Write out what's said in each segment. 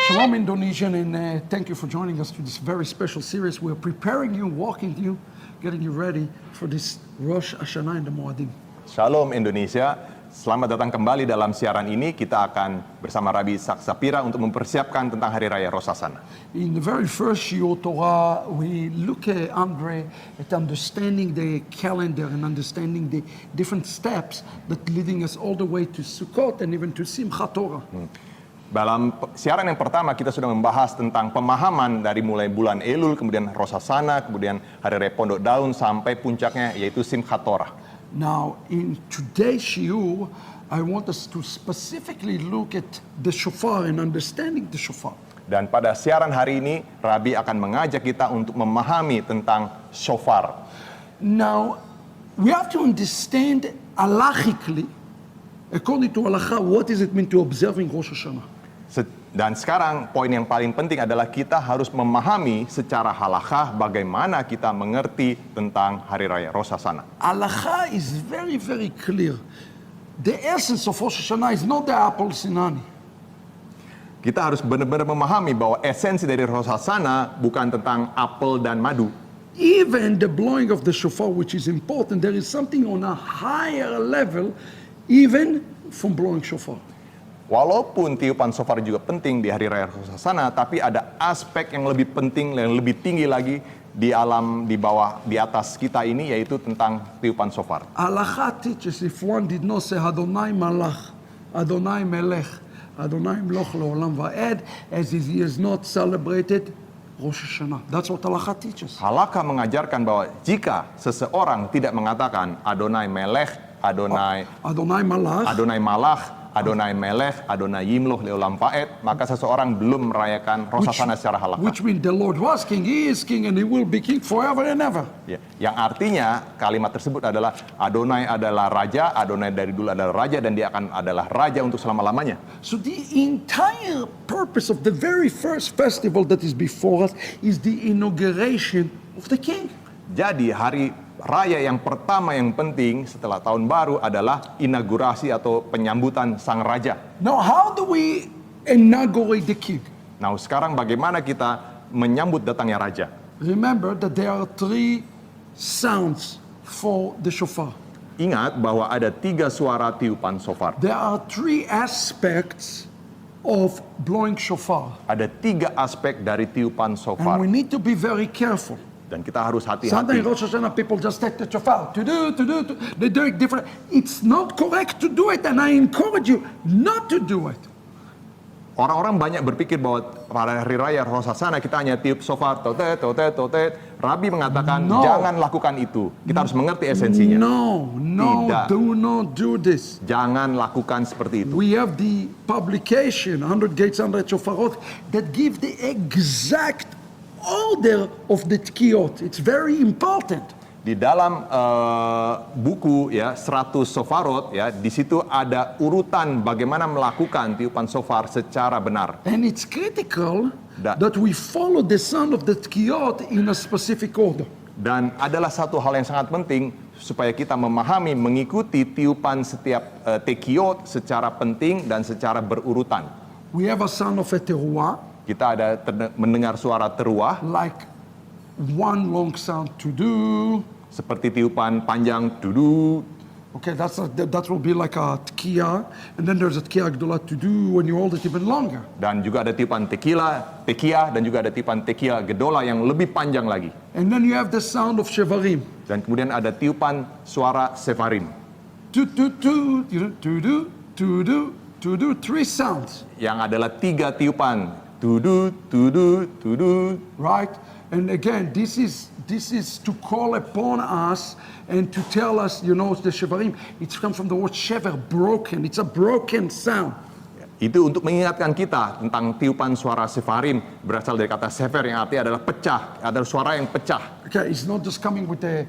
Shalom Indonesian, and thank you for joining us to this very special series. We're preparing you, walking you, getting you ready for this Rosh Hashanah and the Moadim. Shalom Indonesia, selamat datang kembali dalam siaran ini. Kita akan bersama Rabbi Itzhak Sapira untuk mempersiapkan tentang Hari Raya Rosh Hashanah. In the very first Shiur Torah, we look at understanding the calendar and understanding the different steps that leading us all the way to Sukkot and even to Simchat Torah. Dalam siaran yang pertama kita sudah membahas tentang pemahaman dari mulai bulan Elul, kemudian Rosh Hashanah, kemudian Hari Raya Pondok Daun sampai puncaknya yaitu Simchat Torah. Now in today's Shiur, I want us to specifically look at the shofar and understanding the shofar. Dan pada siaran hari ini, Rabbi akan mengajak kita untuk memahami tentang shofar. Now, we have to understand halachically, according to halacha, what does it mean to observing Rosh Hashanah? Dan sekarang poin yang paling penting adalah kita harus memahami secara halakha bagaimana kita mengerti tentang Hari Raya Rosh Hashanah. Halacha is very, very clear. The essence of Rosh Hashanah is not the apple sinani. Kita harus benar-benar memahami bahwa esensi dari Rosh Hashanah bukan tentang apel dan madu. Even the blowing of the shofar, which is important, there is something on a higher level, even from blowing shofar. Walaupun tiupan shofar juga penting di Hari Raya Rosh Hashanah, tapi ada aspek yang lebih penting dan lebih tinggi lagi di atas kita ini, yaitu tentang tiupan shofar. Halacha teaches if one did not say Adonai Malach, Adonai Melech, Adonai Mloch Leolam Va'ed, as he is not celebrated Rosh Hashanah. That's what halacha teaches. Halakha mengajarkan bahwa jika seseorang tidak mengatakan Adonai Melech, Adonai Malach, Adonai Melech, Adonai Yimloh Leolam Va'ed, maka seseorang belum merayakan Rosh Hashanah secara halakha. Which means the Lord was king, he is king, and he will be king forever and ever. Ya, yang artinya kalimat tersebut adalah Adonai adalah raja, Adonai dari dulu adalah raja, dan dia akan adalah raja untuk selama-lamanya. So the entire purpose of the very first festival that is before us is the inauguration of the king. Jadi hari raya yang pertama yang penting setelah tahun baru adalah inaugurasi atau penyambutan sang raja. Now how do we inaugurate the king? Nah, sekarang bagaimana kita menyambut datangnya raja? Remember that there are three sounds for the shofar. Ingat bahwa ada 3 suara tiupan shofar. There are 3 aspects of blowing shofar. Ada 3 aspek dari tiupan And shofar. we need to be very careful. Dan kita harus Sometimes hati-hati. Rosh Hashanah people just take the shofar to do. They do it different. It's not correct to do it, and I encourage you not to do it. Orang-orang banyak berpikir bahwa pada hari raya Rosh Hashanah kita hanya tiup shofar, totet, totet, totet. Rabbi mengatakan No. jangan lakukan itu. Kita harus mengerti esensinya. No, Tidak. do not do this. Jangan lakukan seperti itu. We have the publication, 100 Gates, 100 Shofarot, that give the exact order of the tkiyot. It's very important. Di dalam buku ya 100 Shofarot ya, di situ ada urutan bagaimana melakukan tiupan shofar secara benar. And it's critical Da- that we follow the sound of the tkiyot in a specific order. Dan adalah satu hal yang sangat penting supaya kita memahami, mengikuti tiupan setiap tekiyot secara penting dan secara berurutan. We have a sound of a teruah, Kita ada mendengar suara teruah, like one long sound to do. seperti tiupan panjang dudu. Okay, that will be like a tkiya, and then there's a tkiya gdola to do when you hold it even longer. Dan juga ada tiupan tekiah, dan juga ada tiupan tekiah gedola yang lebih panjang lagi. And then you have the sound of shevarim. Dan kemudian ada tiupan suara sefarim. To do, 3 sounds, Yang adalah 3 tiupan. Tudu, tudu, tudu. right? And again, this is to call upon us and to tell us, the shevarim, it's come from the word shever, broken. It's a broken sound. Itu untuk mengingatkan kita tentang tiupan suara sefarim, berasal dari kata sefer yang artinya adalah pecah, adalah suara yang pecah. Okay, it's not just coming with the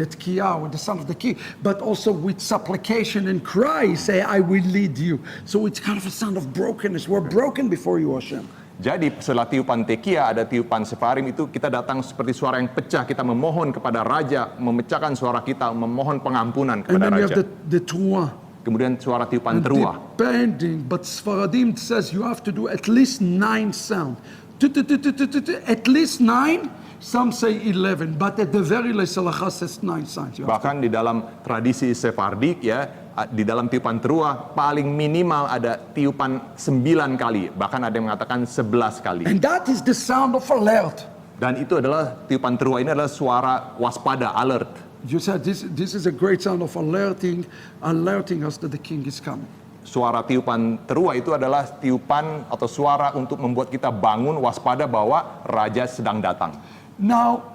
tkiya, with the sound of the key, but also with supplication and cry, say, I will lead you. So it's kind of a sound of brokenness. We're broken before you, Hashem. Jadi setelah tiupan tekia ada tiupan sefarim, itu kita datang seperti suara yang pecah, kita memohon kepada raja, memecahkan suara kita, memohon pengampunan And kepada then you have raja. the Teruah. Kemudian suara tiupan teruah. Depending, but Sfaradim says you have to do at least 9 sound. At least 9, some say 11, but at the very least, Halacha says 9 sounds. Bahkan di dalam tradisi Sephardik ya, di dalam tiupan teruah paling minimal ada tiupan 9 kali, bahkan ada yang mengatakan 11 kali. And that is the sound of alert. Dan itu adalah tiupan teruah ini adalah suara waspada, alert. You said this is a great sound of alerting us that the king is coming. Suara tiupan teruah itu adalah tiupan atau suara untuk membuat kita bangun, waspada bahwa raja sedang datang. Now,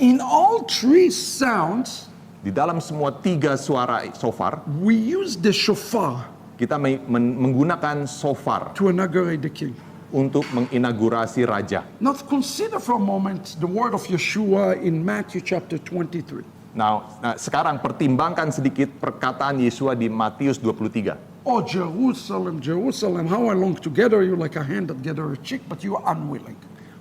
in all 3 sounds, Di dalam semua 3 suara shofar, we use the shofar kita menggunakan shofar to inaugurate the king. untuk menginaugurasi raja. Now consider for a moment the word of Yeshua in Matthew chapter 23. Nah, sekarang pertimbangkan sedikit perkataan Yesua di Matius 23. Oh, Jerusalem, Jerusalem, how I long to gather you like a hand that gathers a chick, but you are unwilling.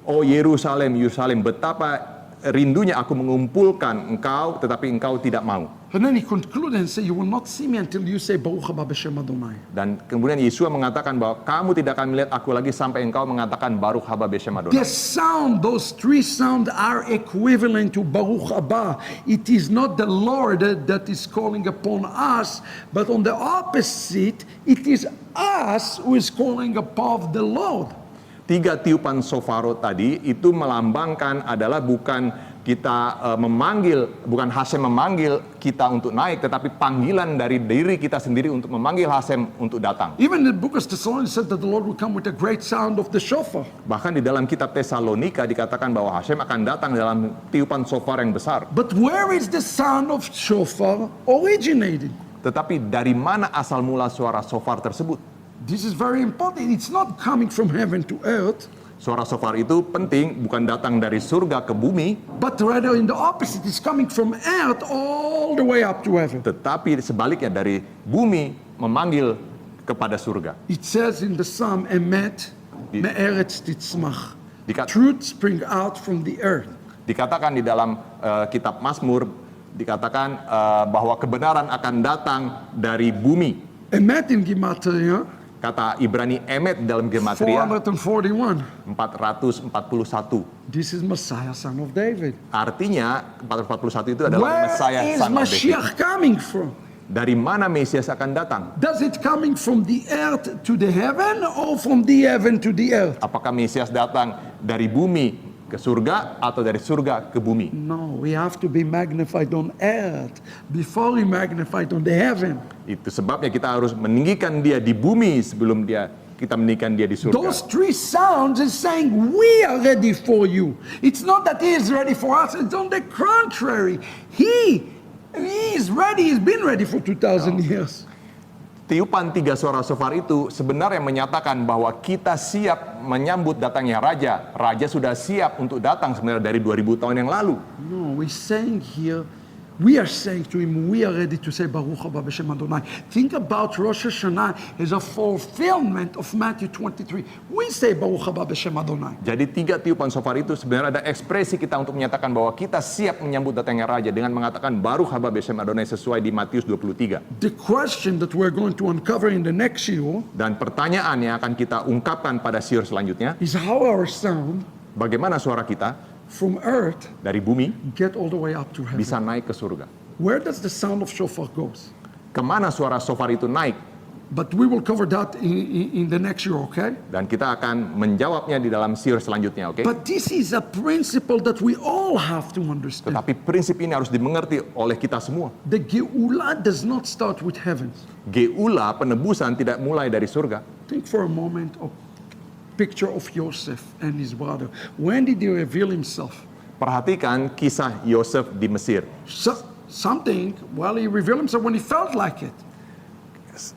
Oh Yerusalem, Yerusalem, betapa rindunya aku mengumpulkan engkau, tetapi engkau tidak mau. And then he concluded and said, you will not see me until you say, Baruch haba b'shem Adonai. Dan kemudian Yesua mengatakan bahwa kamu tidak akan melihat aku lagi sampai engkau mengatakan Baruch haba b'shem Adonai. The sound, those 3 sounds are equivalent to Baruch haba. It is not the Lord that is calling upon us, but on the opposite, it is us who is calling upon the Lord. 3 tiupan shofaro tadi itu melambangkan adalah bukan kita memanggil, bukan Hashem memanggil kita untuk naik, tetapi panggilan dari diri kita sendiri untuk memanggil Hashem untuk datang. Even the book of Thessalonians said that the Lord will come with a great sound of the shofar. Bahkan di dalam kitab Tesalonika dikatakan bahwa Hashem akan datang dalam tiupan shofar yang besar. But where is the sound of shofar originating? Tetapi dari mana asal mula suara shofar tersebut? This is very important. It's not coming from heaven to earth, Suara shofar itu penting, bukan datang dari surga ke bumi, but rather in the opposite. It's coming from earth all the way up to heaven. tetapi sebaliknya dari bumi memanggil kepada surga. It says in the Psalm, Emet me'eretz titzmach. Dikat- Truth spring out from the earth. Dikatakan di dalam kitab Mazmur, dikatakan bahwa kebenaran akan datang dari bumi. Emet in Gematria, Kata Ibrani emet dalam gematria 441. 441. This is Messiah, son of David. Artinya 441 itu adalah Where Mesias is Son of David. Mashiach coming from? Dari mana Mesias akan datang? Does it coming from the earth to the heaven or from the heaven to the earth? Apakah Mesias datang dari bumi ke surga atau dari surga ke bumi? No, we have to be magnified on earth before we magnified on the heaven. Itu sebabnya kita harus meninggikan dia di bumi sebelum kita meninggikan dia di surga. Those 3 sounds is saying we are ready for you. It's not that he is ready for us. It's on the contrary. He is ready. He's been ready for 2,000 years. Tiupan 3 suara shofar itu sebenarnya menyatakan bahwa kita siap menyambut datangnya Raja. Raja sudah siap untuk datang sebenarnya dari 2000 tahun yang lalu. No, we're saying here, we are saying to him, we are ready to say Baruch haba b'shem Adonai. Think about Rosh Hashanah as a fulfillment of Matthew 23. We say Baruch haba b'shem Adonai. Jadi 3 tiupan shofar itu sebenarnya ada ekspresi kita untuk menyatakan bahwa kita siap menyambut datangnya Raja dengan mengatakan Baruch haba b'shem Adonai sesuai di Matius 23. The question that we're going to uncover in the next shiur Dan pertanyaan yang akan kita ungkapkan pada siur selanjutnya, is how our sound bagaimana suara kita from earth dari bumi get all the way up to heaven. bisa naik ke surga? Where does the sound of shofar goes? Kemana suara shofar itu naik? But we will cover that in the next year, okay? Dan kita akan menjawabnya di dalam siur selanjutnya, oke? But this is a principle that we all have to understand. Tetapi prinsip ini harus dimengerti oleh kita semua. The Geulah does not start with heavens. Geula, penebusan, tidak mulai dari surga. Think for a moment of picture of Joseph and his brother. When did he reveal himself? Perhatikan kisah Yosef di Mesir. Something, well, he revealed himself when he felt like it.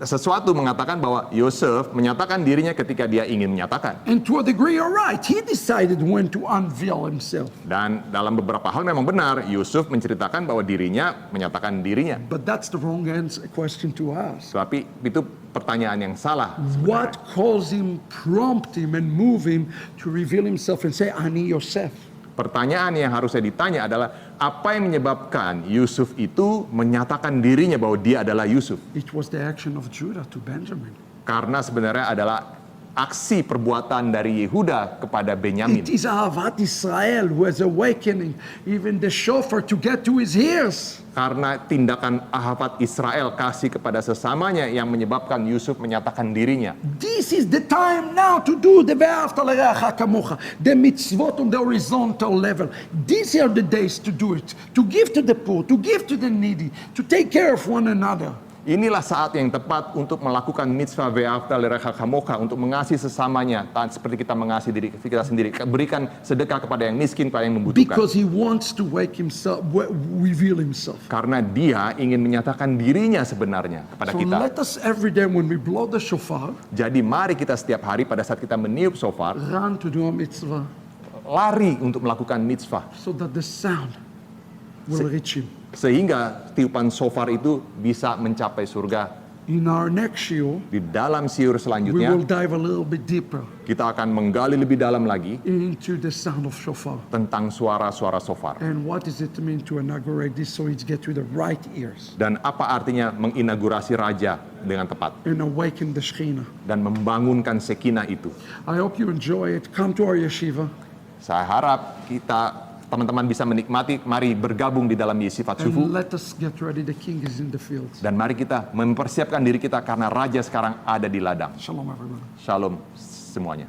sesuatu mengatakan bahwa Yosef menyatakan dirinya ketika dia ingin menyatakan. And to a degree, you're right. He decided when to unveil himself. Dan dalam beberapa hal memang benar, Yusuf menceritakan bahwa dirinya menyatakan dirinya. But that's the wrong question to ask. Tapi itu pertanyaan yang salah. What caused him, prompt him, and move him to reveal himself and say, "Ani Yosef"? Pertanyaan yang harusnya ditanya adalah apa yang menyebabkan Yusuf itu menyatakan dirinya bahwa dia adalah Yusuf? It was the action of Judah to Benjamin. Karena sebenarnya adalah aksi perbuatan dari Yehuda kepada Benyamin. It is Ahavat Israel who is awakening even the shofar to get to his ears. Karena tindakan Ahavat Israel kasih kepada sesamanya yang menyebabkan Yusuf menyatakan dirinya. This is the time now to do the ve'ahavta l'reacha kamocha, the mitzvot on the horizontal level. These are the days to do it, to give to the poor, to give to the needy, to take care of one another. Inilah saat yang tepat untuk melakukan mitzvah ve'ahavta l'reacha kamocha, untuk mengasihi sesamanya seperti kita mengasihi diri kita sendiri. Berikan sedekah kepada yang miskin, kepada yang membutuhkan. Because he wants to wake himself, reveal himself. Karena dia ingin menyatakan dirinya sebenarnya kepada So kita. let us every day when we blow the shofar, Jadi mari kita setiap hari pada saat kita meniup shofar, run to do a mitzvah lari untuk melakukan mitzvah. so that the sound will reach him. Sehingga tiupan shofar itu bisa mencapai surga. In our next shiur, Di dalam siur we selanjutnya, will dive a little bit deeper kita akan menggali lebih dalam lagi into the sound of shofar. tentang suara-suara shofar. And what does it mean to inaugurate this so it gets to the right ears Dan apa artinya menginaugurasi raja dengan tepat. and awaken the Shekhinah? Dan membangunkan sekinah itu. I hope you enjoy it. Come to our yeshiva Saya harap teman-teman bisa menikmati, mari bergabung di dalam Yeshivat and Shuvu. let us get ready. The king is in the fields. Dan mari kita mempersiapkan diri kita karena raja sekarang ada di ladang. Shalom, everyone. Shalom semuanya.